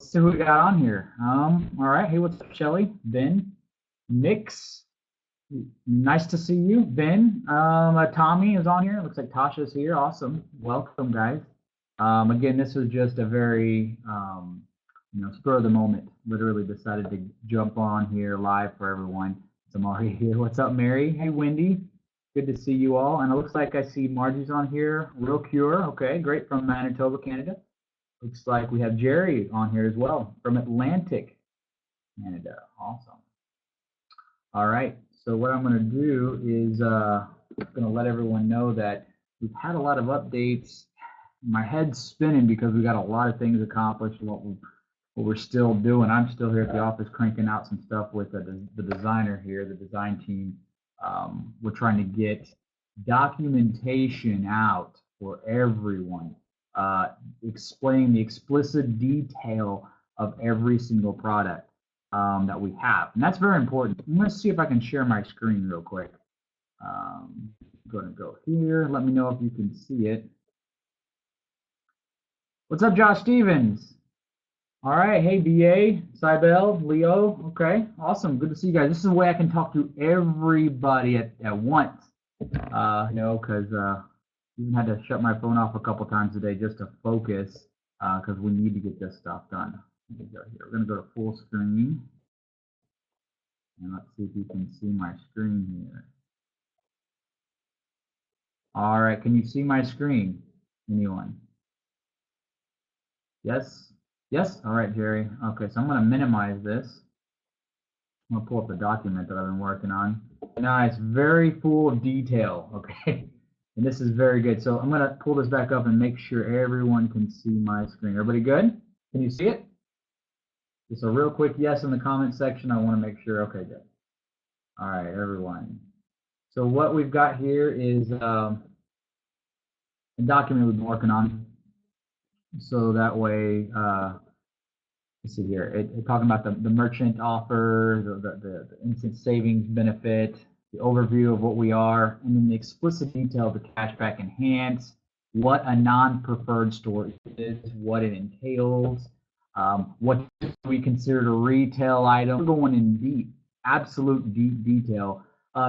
see who we got on here. All right. Hey, what's up, Shelly? Ben, Nix. Nice to see you, Ben. Tommy is on here. Looks like Tasha's here. Awesome. Welcome, guys. Again, this was just a very, spur of the moment. Literally decided to jump on here live for everyone. So I'm already here. What's up, Mary? Hey, Wendy. Good to see you all. And it looks like I see Margie's on here. Real Cure. Okay, great, from Manitoba, Canada. Looks like we have Jerry on here as well from Atlantic, Canada. Awesome. All right. So what I'm going to do is going to let everyone know that we've had a lot of updates. My head's spinning because we got a lot of things accomplished. What we're still doing. I'm still here at the office cranking out some stuff with the designer here, the design team. We're trying to get documentation out for everyone, explaining the explicit detail of every single product that we have. And that's very important. I'm going to see if I can share my screen real quick. I'm going to go here. Let me know if you can see it. What's up, Josh Stevens? All right. Hey, BA, Cybel, Leo. Okay. Awesome. Good to see you guys. This is a way I can talk to everybody at once, because even had to shut my phone off a couple times a day just to focus because we need to get this stuff done. Go here. We're going to go to full screen. And let's see if you can see my screen here. All right. Can you see my screen? Anyone? Yes? Yes? All right, Jerry. Okay, so I'm going to minimize this. I'm going to pull up the document that I've been working on. Nice. Very full of detail. Okay. And this is very good. So I'm going to pull this back up and make sure everyone can see my screen. Everybody good? Can you see it? Just a real quick yes in the comment section. I want to make sure. Okay, good. All right, everyone. So what we've got here is a document we've been working on. So that way, let's see here. It's talking about the merchant offer, the instant savings benefit, the overview of what we are, and then the explicit detail of the cashback enhance, what a non-preferred store is, what it entails, what we consider a retail item. We're going in deep, absolute deep detail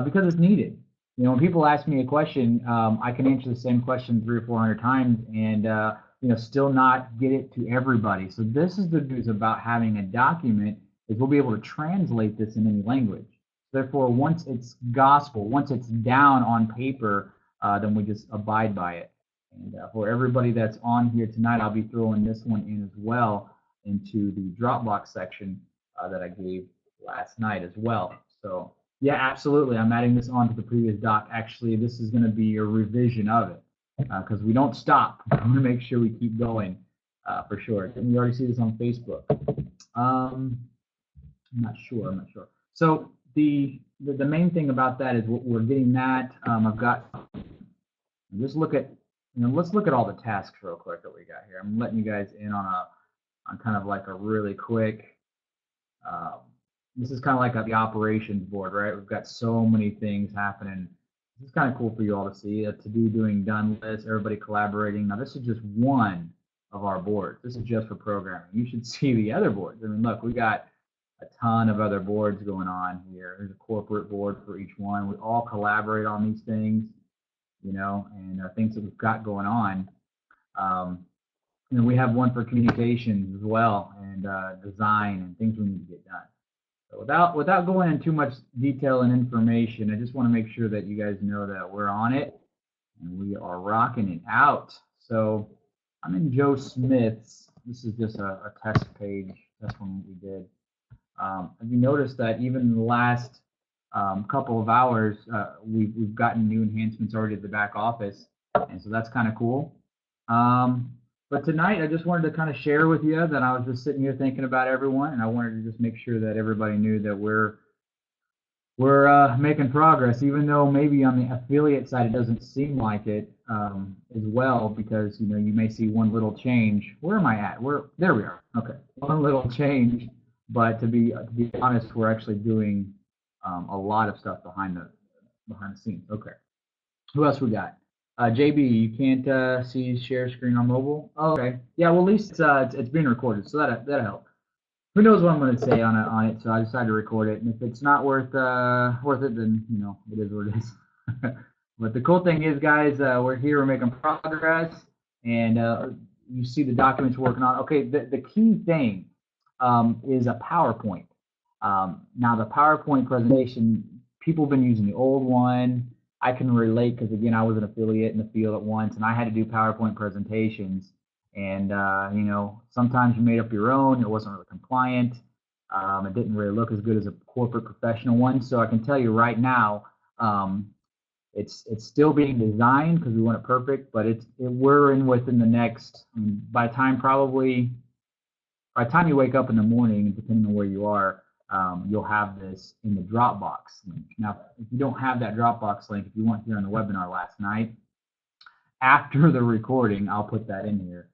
because it's needed. When people ask me a question, I can answer the same question 300 or 400 times and still not get it to everybody. So this is the news about having a document is we'll be able to translate this in any language. Therefore, once it's gospel, once it's down on paper, then we just abide by it. And for everybody that's on here tonight, I'll be throwing this one in as well into the Dropbox section that I gave last night as well. So yeah, absolutely. I'm adding this onto the previous doc. Actually, this is going to be a revision of it because we don't stop. I'm going to make sure we keep going for sure. And you already see this on Facebook. I'm not sure. So the main thing about that is we're getting that. I've got. Just look at. Let's look at all the tasks real quick that we got here. I'm letting you guys in on kind of like a really quick. This is kind of like the operations board, right? We've got so many things happening. This is kind of cool for you all to see. A to-do, doing, done list, everybody collaborating. Now, this is just one of our boards. This is just for programming. You should see the other boards. I mean, look, we got a ton of other boards going on here. There's a corporate board for each one. We all collaborate on these things, and things that we've got going on. And we have one for communications as well, and design and things we need to get done. So without going into too much detail and information, I just want to make sure that you guys know that we're on it and we are rocking it out. So I'm in Joe Smith's. This is just a test page. That's one we did. Have you noticed that even in the last couple of hours, we've gotten new enhancements already at the back office, and so that's kind of cool. But tonight, I just wanted to kind of share with you that I was just sitting here thinking about everyone, and I wanted to just make sure that everybody knew that we're making progress, even though maybe on the affiliate side it doesn't seem like it as well, because you may see one little change. Where am I at? There we are. Okay, one little change, but to be honest, we're actually doing a lot of stuff behind the scenes. Okay, who else we got? JB, you can't see share screen on mobile? Oh, okay. Yeah, well, at least it's being recorded, so that'll help. Who knows what I'm going to say on it? So I decided to record it, and if it's not worth it, then it is what it is. But the cool thing is, guys, we're here, we're making progress, and you see the documents we're working on. Okay, the key thing is a PowerPoint. Now the PowerPoint presentation, people have been using the old one. I can relate because again, I was an affiliate in the field at once, and I had to do PowerPoint presentations. And sometimes you made up your own. It wasn't really compliant. It didn't really look as good as a corporate professional one. So I can tell you right now, it's still being designed because we want it perfect. But we're in within the next by the time you wake up in the morning, depending on where you are, you'll have this in the Dropbox link. Now, if you don't have that Dropbox link, if you weren't here on the webinar last night, after the recording, I'll put that in here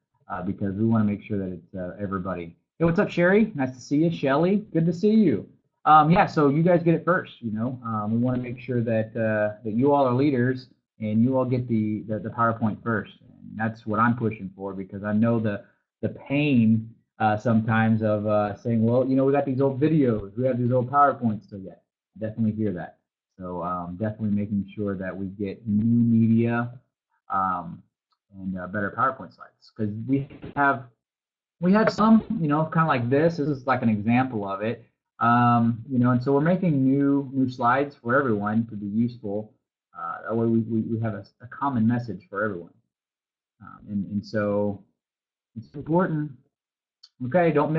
because we want to make sure that it's everybody. Hey, what's up, Sherry? Nice to see you. Shelly, good to see you. Yeah, so you guys get it first. We want to make sure that that you all are leaders and you all get the PowerPoint first. And that's what I'm pushing for because I know the pain sometimes of saying, well, we got these old videos, we have these old PowerPoints still yet. Definitely hear that. So definitely making sure that we get new media and better PowerPoint slides because we have some, kind of like this. This is like an example of it. And so we're making new slides for everyone to be useful. That way we have a common message for everyone. And so it's important. Okay, don't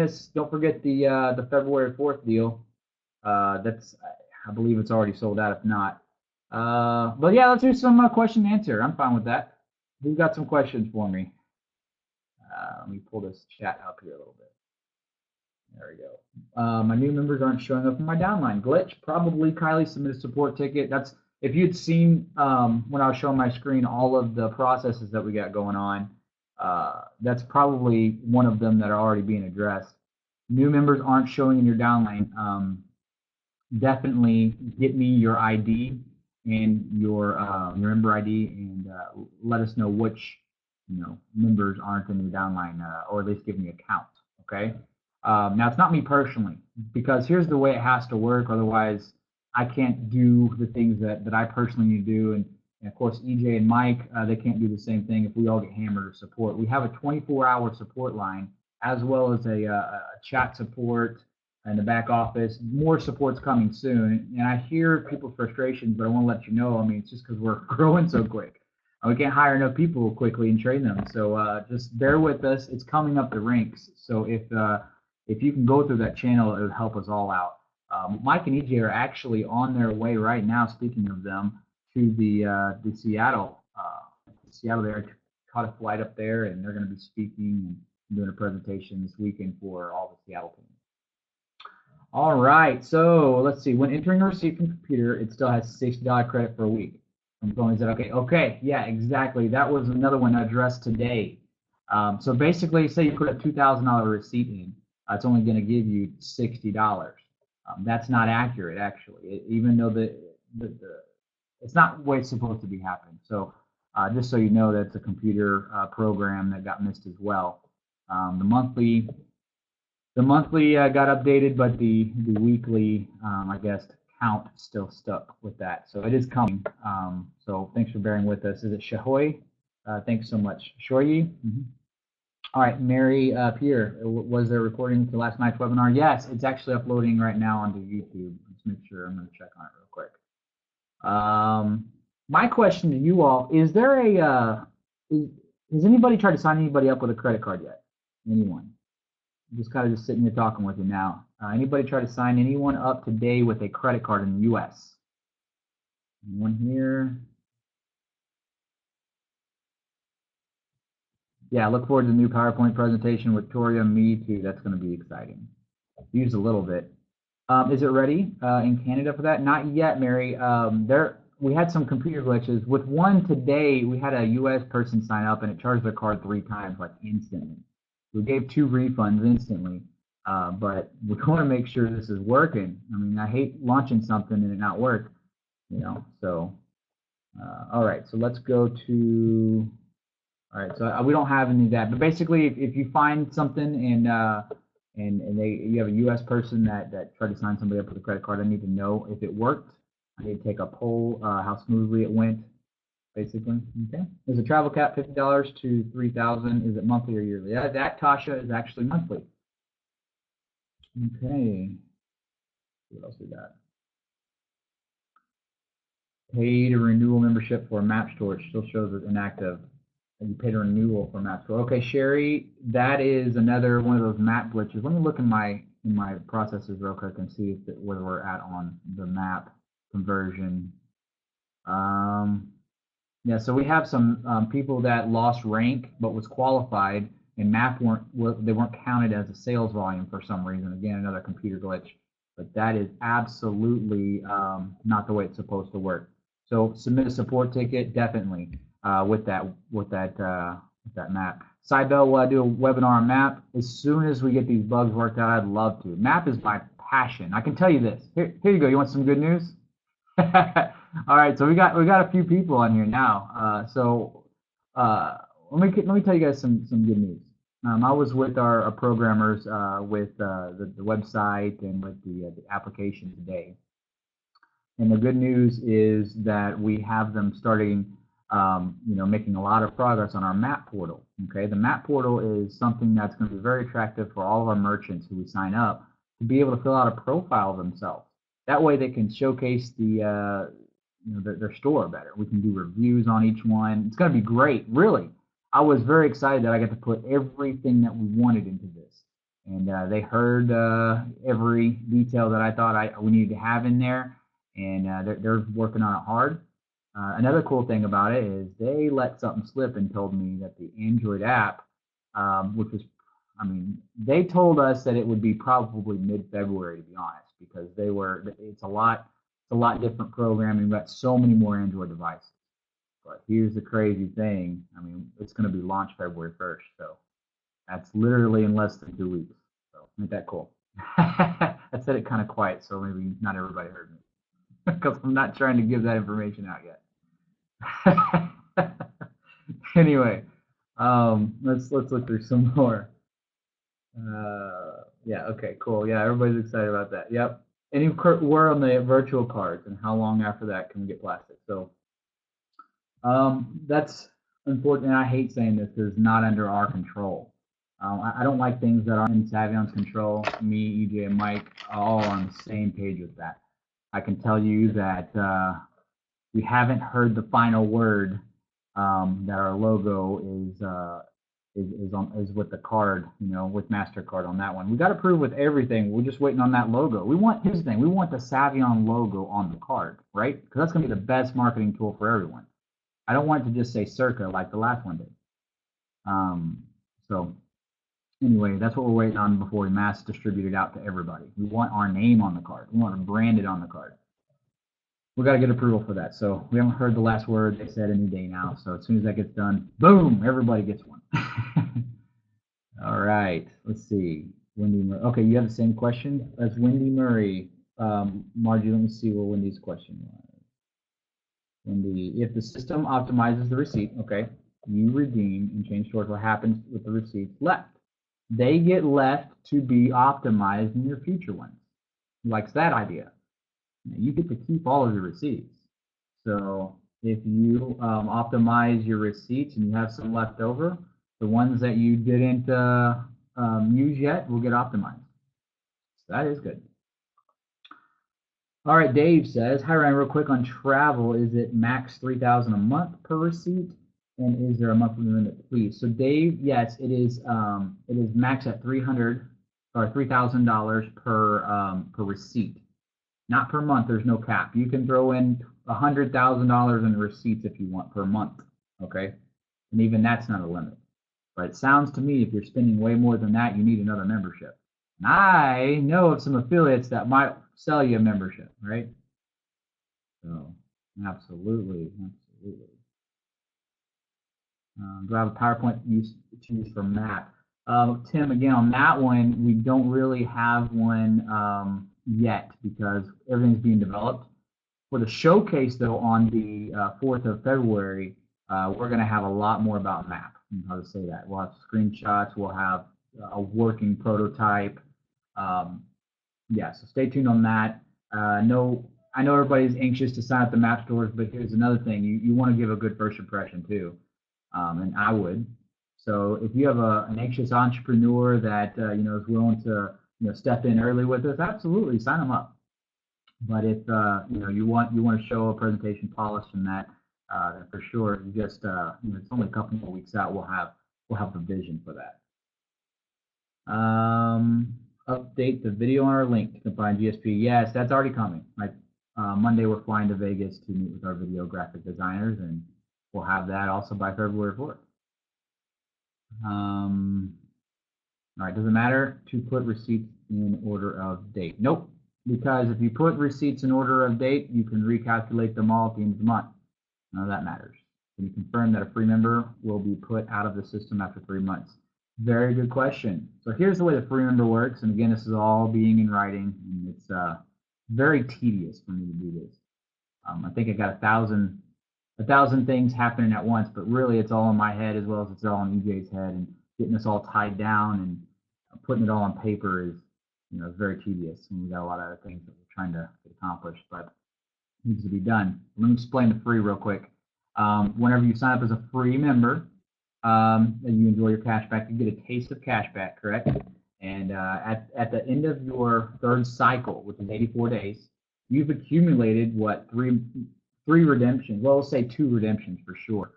forget the February 4th deal. I believe it's already sold out. If not, but yeah, let's do some question and answer. I'm fine with that. Who's got some questions for me? Let me pull this chat up here a little bit. There we go. My new members aren't showing up in my downline. Glitch, probably Kylie submitted a support ticket. That's if you'd seen when I was showing my screen all of the processes that we got going on. That's probably one of them that are already being addressed. New members aren't showing in your downline. Definitely get me your ID and your member ID and let us know which members aren't in your downline or at least give me a count. Okay. Now it's not me personally because here's the way it has to work. Otherwise, I can't do the things that I personally need to do. And of course, EJ and Mike, they can't do the same thing if we all get hammered or support. We have a 24-hour support line as well as a chat support in the back office. More support's coming soon. And I hear people's frustrations, but I want to let you know, I mean, it's just because we're growing so quick. We can't hire enough people quickly and train them. So just bear with us. It's coming up the ranks. So if you can go through that channel, it would help us all out. Mike and EJ are actually on their way right now, speaking of them, to the Seattle. Seattle, they caught a flight up there, and they're going to be speaking and doing a presentation this weekend for all the Seattle team. All right, so let's see. When entering a receipt from computer, it still has $60 credit for a week. I'm going, is that okay? Okay, yeah, exactly. That was another one addressed today. So basically, say you put a $2,000 receipt in, it's only going to give you $60. That's not accurate, actually, even though it's not the way it's supposed to be happening. So just so you know, that's a computer program that got missed as well. The monthly got updated, but the weekly, I guess, count still stuck with that. So it is coming. So thanks for bearing with us. Is it Shahoy? Thanks so much. Shoyi? Mm-hmm. All right, Mary Pierre, was there recording to last night's webinar? Yes, it's actually uploading right now onto YouTube. Let's make sure. I'm going to check on it real quick. My question to you all, is there has anybody tried to sign anybody up with a credit card yet? Anyone? I'm just kind of just sitting here talking with you now. Anybody try to sign anyone up today with a credit card in the U.S.? Anyone here? Yeah, look forward to the new PowerPoint presentation with Victoria. Me too. That's going to be exciting. Used a little bit. Is it ready in Canada for that? Not yet, Mary. We had some computer glitches. With one today, we had a U.S. person sign up and it charged their card 3 times, like instantly. We gave 2 refunds instantly, but we want to make sure this is working. I mean, I hate launching something and it not work, so All right, so let's go to. All right, so we don't have any of that, but basically, if you find something and you have a U.S. person that tried to sign somebody up with a credit card, I need to know if it worked. I need to take a poll, how smoothly it went, basically. Okay. Is the travel cap $50 to $3,000? Is it monthly or yearly? That Tasha is actually monthly. Okay. What else we got? Paid a renewal membership for a map store. It still shows it inactive. And you paid a renewal for map store. Okay, Sherry, that is another one of those map glitches. Let me look in my processes real quick and see where we're at on the map conversion. Yeah, so we have some people that lost rank but was qualified, and map they weren't counted as a sales volume for some reason. Again, another computer glitch, but that is absolutely not the way it's supposed to work. So submit a support ticket definitely with that map. Cybel will do a webinar on map as soon as we get these bugs worked out. I'd love to. Map is my passion. I can tell you this. Here you go. You want some good news? All right, so we got a few people on here now. Let me tell you guys some good news. I was with our programmers with the website and with the application today, and the good news is that we have them starting, making a lot of progress on our map portal. Okay, the map portal is something that's going to be very attractive for all of our merchants who we sign up to be able to fill out a profile of themselves. That way, they can showcase their store better. We can do reviews on each one. It's going to be great, really. I was very excited that I got to put everything that we wanted into this, and they heard every detail that I thought we needed to have in there, and they're working on it hard. Another cool thing about it is they let something slip and told me that the Android app, which was, they told us that it would be probably mid-February, to be honest, because it's a lot different programming. We've got so many more Android devices. But here's the crazy thing. It's going to be launched February 1st. So that's literally in less than 2 weeks. So ain't that cool? I said it kind of quiet, so maybe not everybody heard me. Because I'm not trying to give that information out yet. Anyway, let's look through some more. Yeah, okay, cool. Yeah, everybody's excited about that. Yep. Any word on the virtual cards and how long after that can we get plastic? So that's unfortunate. I hate saying this because it's not under our control. I don't like things that are in Saivian's control. Me, EJ, and Mike are all on the same page with that. I can tell you that we haven't heard the final word that our logo is with the card, with MasterCard on that one. We got to prove with everything. We're just waiting on that logo. We want the Saivian logo on the card, right? Because that's going to be the best marketing tool for everyone. I don't want it to just say Circa like the last one did. So anyway, that's what we're waiting on before we mass distribute it out to everybody. We want our name on the card. We want it branded on the card. We got to get approval for that. So we haven't heard the last word. They said any day now. So as soon as that gets done, boom, everybody gets one. All right. Let's see. Wendy Murray. Okay, you have the same question as Wendy Murray. Margie, let me see what Wendy's question was. Wendy, if the system optimizes the receipt, okay, you redeem and change stores, what happens with the receipts left? They get left to be optimized in your future ones. Who likes that idea? You get to keep all of your receipts. So if you optimize your receipts and you have some left over, the ones that you didn't use yet will get optimized. So that is good. All right, Dave says, hi Ryan, real quick on travel, is it max $3,000 a month per receipt? And is there a monthly limit, please? So Dave, yes, it is max at $3,000 per receipt. Not per month, there's no cap. You can throw in $100,000 in receipts if you want per month, okay? And even that's not a limit. But it sounds to me if you're spending way more than that, you need another membership. And I know of some affiliates that might sell you a membership, right? So, absolutely. Do I have a PowerPoint to use for map? Tim, again, on that one, we don't really have one yet because everything's being developed. For the showcase, though, on the 4th of February, we're going to have a lot more about MAP. How to say that? We'll have screenshots. We'll have a working prototype. Yeah, so stay tuned on that. No, I know everybody's anxious to sign up the MAP stores, but here's another thing: you want to give a good first impression too, and I would. So if you have an anxious entrepreneur that is willing to step in early with us, absolutely sign them up. But if you want to show a presentation polish and that, for sure, you just it's only a couple more weeks out. We'll have the vision for that. Update the video on our link to combine GSP. Yes, that's already coming. Like Monday, we're flying to Vegas to meet with our video graphic designers, and we'll have that also by February 4th. All right, does it matter to put receipts in order of date? Nope, because if you put receipts in order of date, you can recalculate them all at the end of the month. None of that matters. Can you confirm that a free member will be put out of the system after 3 months? Very good question. So here's the way the free member works, and again, this is all being in writing, and it's very tedious for me to do this. I think I got a thousand things happening at once, but really it's all in my head as well as it's all in EJ's head, and getting this all tied down and putting it all on paper is it's very tedious, and we got a lot of other things that we're trying to get accomplished, but it needs to be done. Let me explain the free real quick. Whenever you sign up as a free member, and you enjoy your cash back, you get a taste of cash back, correct? And at the end of your 3rd cycle, which is 84 days, you've accumulated what, three redemptions? Well, we'll say 2 redemptions for sure.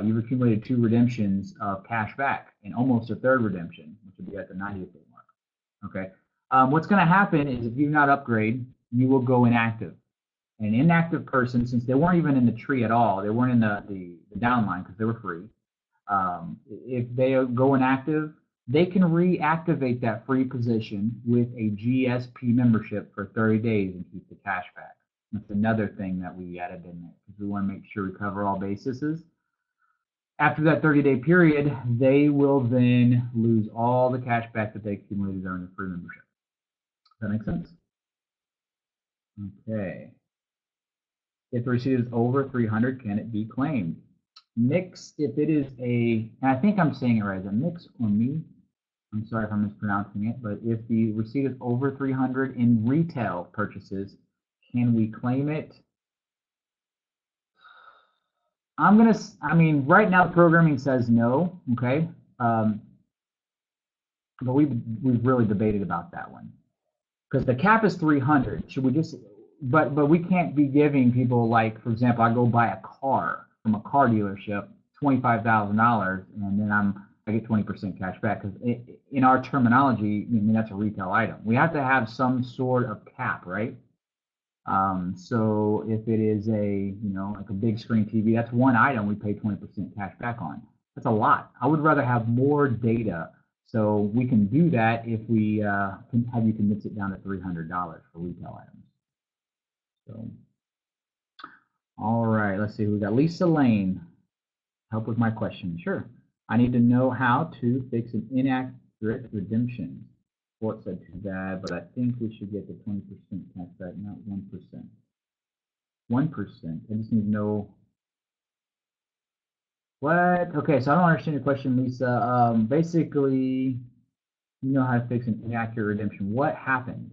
You've accumulated 2 redemptions of cash back and almost a 3rd redemption, which would be at the 90th day mark. Okay. What's going to happen is if you not upgrade, you will go inactive. An inactive person, since they weren't even in the tree at all, they weren't in the downline because they were free. If they go inactive, they can reactivate that free position with a GSP membership for 30 days and keep the cash back. That's another thing that we added in there because we want to make sure we cover all bases. After that 30-day period, they will then lose all the cash back that they accumulated during the free membership. Does that make sense? Okay. If the receipt is over 300, can it be claimed? Mix, if it is and I think I'm saying it right, is it mix or me? I'm sorry if I'm mispronouncing it, but if the receipt is over 300 in retail purchases, can we claim it? Right now programming says no, okay? But we've really debated about that one. Because the cap is 300. Should we just, but we can't be giving people, like, for example, I go buy a car from a car dealership, $25,000, and then I get 20% cash back, because in our terminology, that's a retail item. We have to have some sort of cap, right? So if it is like a big screen TV, that's one item we pay 20% cash back on. That's a lot. I would rather have more data, so we can do that if we can have you condense it down to $300 for retail items. So, all right, let's see who we got. Lisa Lane, help with my question. Sure. I need to know how to fix an inaccurate redemption. Sport said too bad, but I think we should get the 20% cash back, not 1%. 1%. I just need to know what. Okay, so I don't understand your question, Lisa. Basically, you know how to fix an inaccurate redemption. What happened?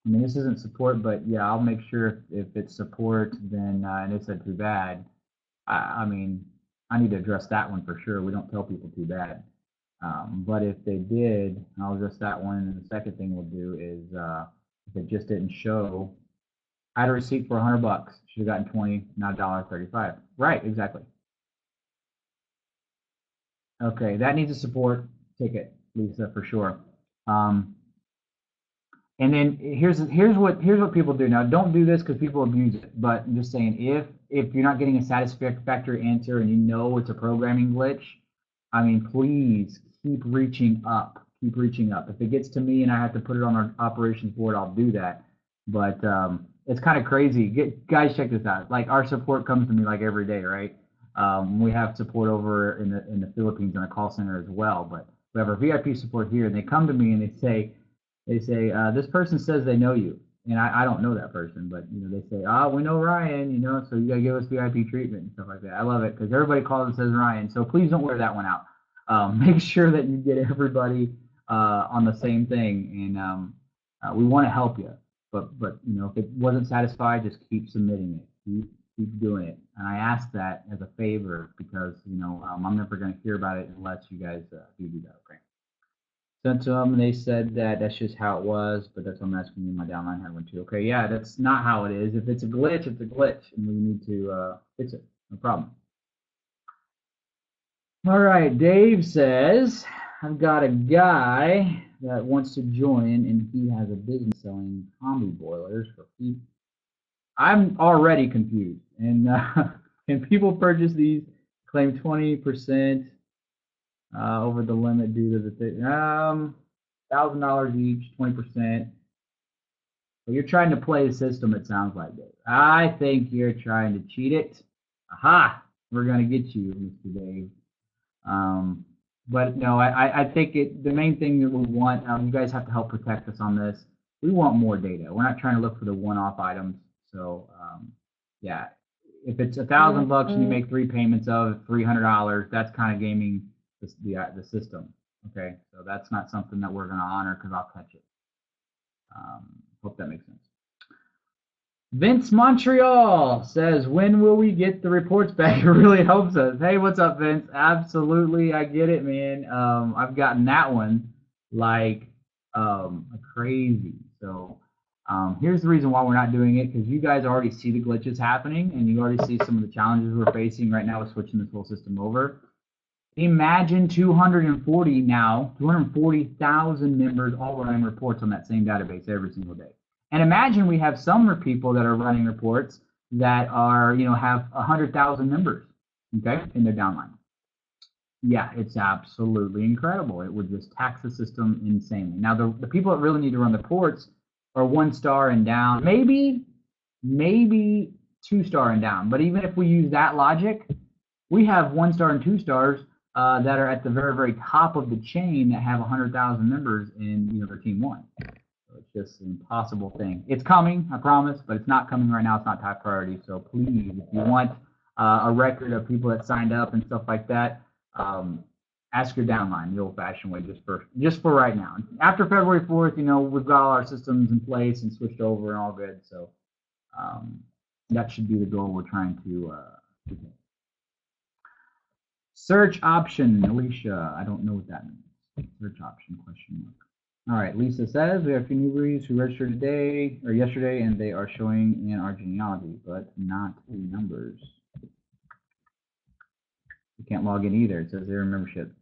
This isn't support, but yeah, I'll make sure if it's support, then and it said too bad. I need to address that one for sure. We don't tell people too bad. But if they did, I'll address that one. And the second thing we'll do is if it just didn't show, I had a receipt for $100. Should have gotten 20, not $1.35. Right, exactly. Okay, that needs a support ticket, Lisa, for sure. And then here's what people do. Now, don't do this because people abuse it. But I'm just saying, if you're not getting a satisfactory answer and you know it's a programming glitch, please keep reaching up. Keep reaching up. If it gets to me and I have to put it on our operations board, I'll do that. But it's kind of crazy. Guys, check this out. Like, our support comes to me like every day, right? We have support over in the Philippines in a call center as well. But we have our VIP support here, and they come to me and they say, this person says they know you, and I don't know that person, but you know they say, oh, we know Ryan, you know, so you gotta give us VIP treatment and stuff like that. I love it because everybody calls and says Ryan, so please don't wear that one out. Make sure that you get everybody on the same thing, and we want to help you. But you know, if it wasn't satisfied, just keep submitting it. Keep doing it. And I ask that as a favor because you know I'm never going to hear about it unless you guys do that. Okay. Sent to them, and they said that that's just how it was, but that's what I'm asking you. My downline had one too. Okay, yeah, that's not how it is. If it's a glitch, it's a glitch, and we need to fix it. No problem. All right, Dave says, I've got a guy that wants to join, and he has a business selling combi boilers for people. I'm already confused. And can people purchase these? Claim 20% over the limit due to the thing. $1,000 each, 20%. So you're trying to play the system, it sounds like, Dave. I think you're trying to cheat it. Aha! We're going to get you, Mr. Dave. But no, I think the main thing that we want, you guys have to help protect us on this. We want more data. We're not trying to look for the one-off items. So, yeah, if it's $1,000 and you make 3 payments of $300, that's kind of gaming the system. Okay, so that's not something that we're going to honor because I'll catch it. Hope that makes sense. Vince Montreal says, when will we get the reports back? It really helps us. Hey, what's up, Vince? Absolutely, I get it, man. I've gotten that one like crazy. So here's the reason why we're not doing it, because you guys already see the glitches happening, and you already see some of the challenges we're facing right now with switching this whole system over. Imagine 240,000 members all running reports on that same database every single day. And imagine we have some people that are running reports that are, you know, have 100,000 members, okay, in their downline. Yeah, it's absolutely incredible. It would just tax the system insanely. Now, the people that really need to run the reports are 1-star and down, maybe 2-star and down. But even if we use that logic, we have 1-star and 2 stars that are at the very, very top of the chain that have 100,000 members in, you know, their team 1. So it's just an impossible thing. It's coming, I promise, but it's not coming right now. It's not top priority. So please, if you want a record of people that signed up and stuff like that, ask your downline the old-fashioned way, just for right now. After February 4th, you know, we've got all our systems in place and switched over and all good. So that should be the goal we're trying to hit. Search option, Alicia. I don't know what that means. Search option, question mark. All right, Lisa says we have a few newbies who registered today or yesterday, and they are showing in our genealogy, but not the numbers. You can't log in either. It says zero membership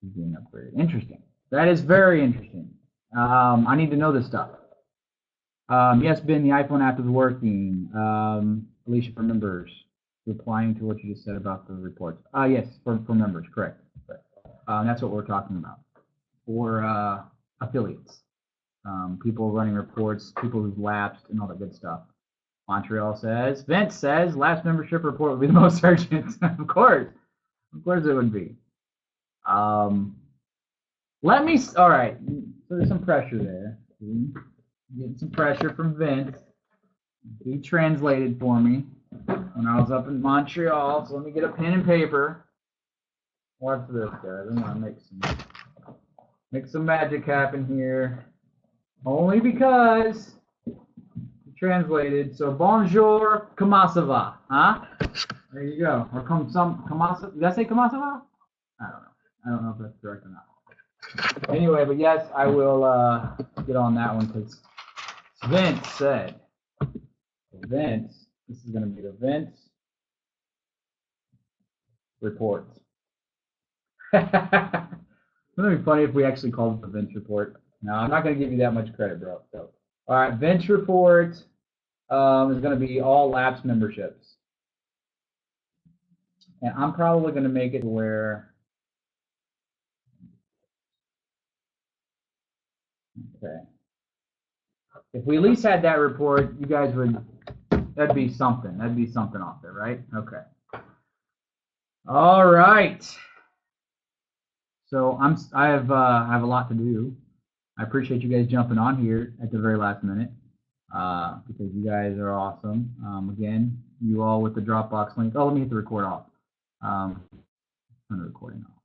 is being upgraded. Interesting. That is very interesting. I need to know this stuff. Yes, Ben, the iPhone app is working. Alicia, for members, replying to what you just said about the reports. Yes, for members, correct. That's what we're talking about. For affiliates, people running reports, people who've lapsed, and all that good stuff. Montreal says, Vince says, last membership report would be the most urgent. Of course it would be. All right, so there's some pressure there. Getting some pressure from Vince. He translated for me when I was up in Montreal, so let me get a pen and paper. Watch this, guys. I'm gonna make some magic happen here. Only because he translated. So bonjour, comment ça va? Huh? There you go. Or comment ça? Did I say comment ça va? I don't know if that's correct or not. Anyway, but yes, I will get on that one because Vince said. Vince, this is going to be the Vince report. Wouldn't it be funny if we actually called it the Vince report? No, I'm not going to give you that much credit, bro. So, all right, Vince report is going to be all lapsed memberships. And I'm probably going to make it where, okay. If we at least had that report, you guys would, that'd be something. That'd be something off there, right? Okay. All right. So I have a lot to do. I appreciate you guys jumping on here at the very last minute. because you guys are awesome. Again, you all with the Dropbox link. Oh, let me hit the record off. Turn the recording off.